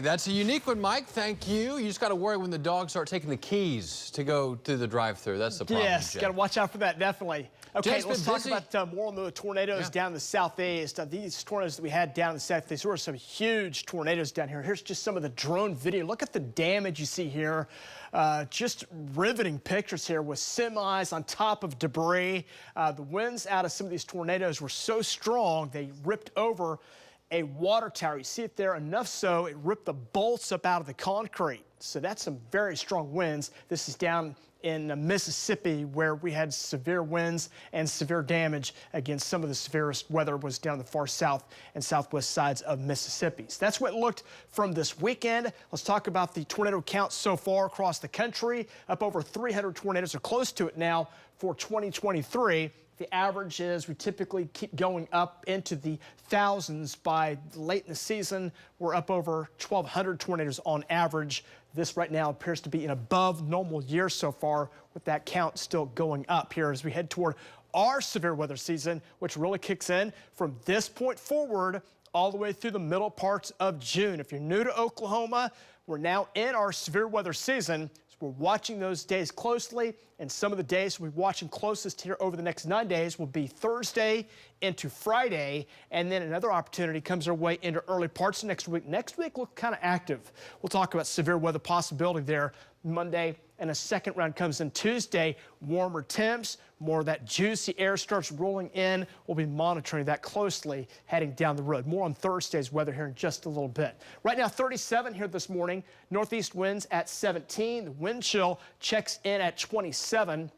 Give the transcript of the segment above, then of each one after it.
That's a unique one, Mike. Thank you. You just got to worry when the dogs start taking the keys to go through the drive-thru. That's the problem. Yes, got to watch out for that, definitely. Okay, let's talk about more on the tornadoes down in the southeast. These tornadoes that we had down in the southeast, there were some huge tornadoes down here. Here's just some of the drone video. Look at the damage you see here. Just riveting pictures here with semis on top of debris. The winds out of some of these tornadoes were so strong, they ripped over a water tower. You see it there, enough so it ripped the bolts up out of the concrete. So that's some very strong winds. This is down in Mississippi, where we had severe winds and severe damage. Again, some of the severest weather was down the far south and southwest sides of Mississippi. So that's what it looked from this weekend. Let's talk about the tornado count so far across the country. Up over 300 tornadoes, or close to it now, for 2023. The average is we typically keep going up into the thousands. By late in the season, we're up over 1,200 tornadoes on average. This right now appears to be an above normal year so far, with that count still going up here as we head toward our severe weather season, which really kicks in from this point forward all the way through the middle parts of June. If you're new to Oklahoma, we're now in our severe weather season. We're watching those days closely, and some of the days we'll be watching closest here over the next 9 days will be Thursday into Friday, and then another opportunity comes our way into early parts of next week. Next week look kind of active. We'll talk about severe weather possibility there Monday, and a second round comes in Tuesday. Warmer temps, more of that juicy air starts rolling in. We'll be monitoring that closely heading down the road. More on Thursday's weather here in just a little bit. Right now, 37 here this morning. Northeast winds at 17. The wind chill checks in at 27.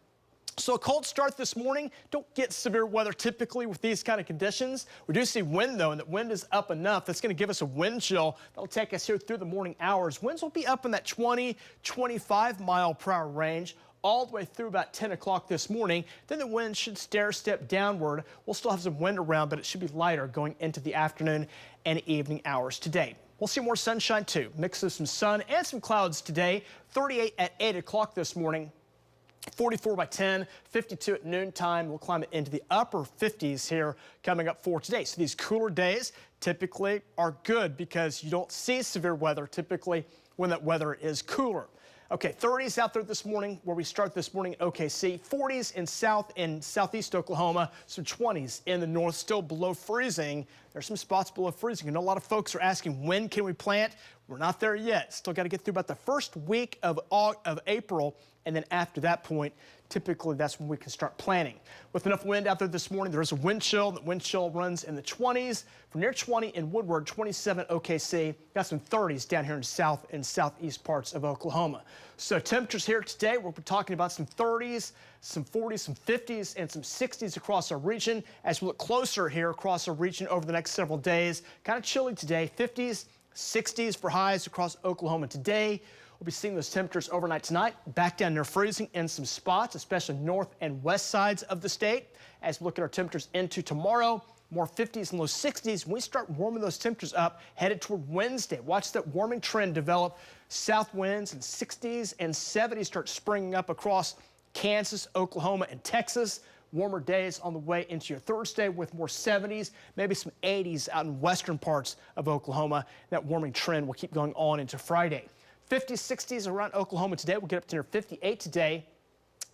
So a cold start this morning. Don't get severe weather typically with these kind of conditions. We do see wind, though, and that wind is up enough. That's going to give us a wind chill. That'll take us here through the morning hours. Winds will be up in that 20, 25 mile per hour range all the way through about 10 o'clock this morning. Then the wind should stair-step downward. We'll still have some wind around, but it should be lighter going into the afternoon and evening hours today. We'll see more sunshine, too. Mix of some sun and some clouds today. 38 at 8 o'clock this morning. 44 by 10, 52 at noontime. We'll climb it into the upper 50s here coming up for today. So these cooler days typically are good because you don't see severe weather typically when that weather is cooler. Okay, 30s out there this morning where we start this morning in OKC, 40s in south and southeast Oklahoma, some 20s in the north, still below freezing. There's some spots below freezing. I know a lot of folks are asking, when can we plant? We're not there yet. Still got to get through about the first week of April, and then after that point, typically that's when we can start planting. With enough wind out there this morning, there is a wind chill. The wind chill runs in the 20s. From near 20 in Woodward, 27 OKC. Got some 30s down here in south and southeast parts of Oklahoma. So temperatures here today, we're talking about some 30s, some 40s, some 50s, and some 60s across our region. As we look closer here across our region over the next several days, kind of chilly today, 50s, 60s for highs across Oklahoma today. We'll be seeing those temperatures overnight tonight, back down near freezing in some spots, especially north and west sides of the state. As we look at our temperatures into tomorrow, more 50s and low 60s. When we start warming those temperatures up, headed toward Wednesday. Watch that warming trend develop. South winds and 60s and 70s start springing up across Kansas, Oklahoma, and Texas. Warmer days on the way into your Thursday with more 70s, maybe some 80s out in western parts of Oklahoma. That warming trend will keep going on into Friday. 50s, 60s around Oklahoma today. We'll get up to near 58 today.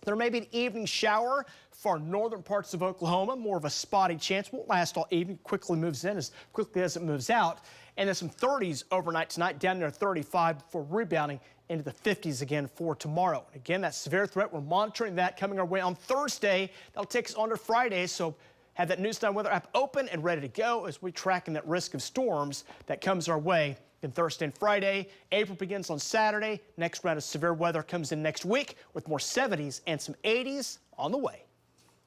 There may be an evening shower for northern parts of Oklahoma. More of a spotty chance. Won't last all evening. Quickly moves in as quickly as it moves out. And then some 30s overnight tonight, down near 35 before rebounding into the 50s again for tomorrow. And again, that severe threat, we're monitoring that coming our way on Thursday. That'll take us on to Friday. So have that News 9 weather app open and ready to go as we track in that risk of storms that comes our way in Thursday and Friday. April begins on Saturday. Next round of severe weather comes in next week with more 70s and some 80s on the way.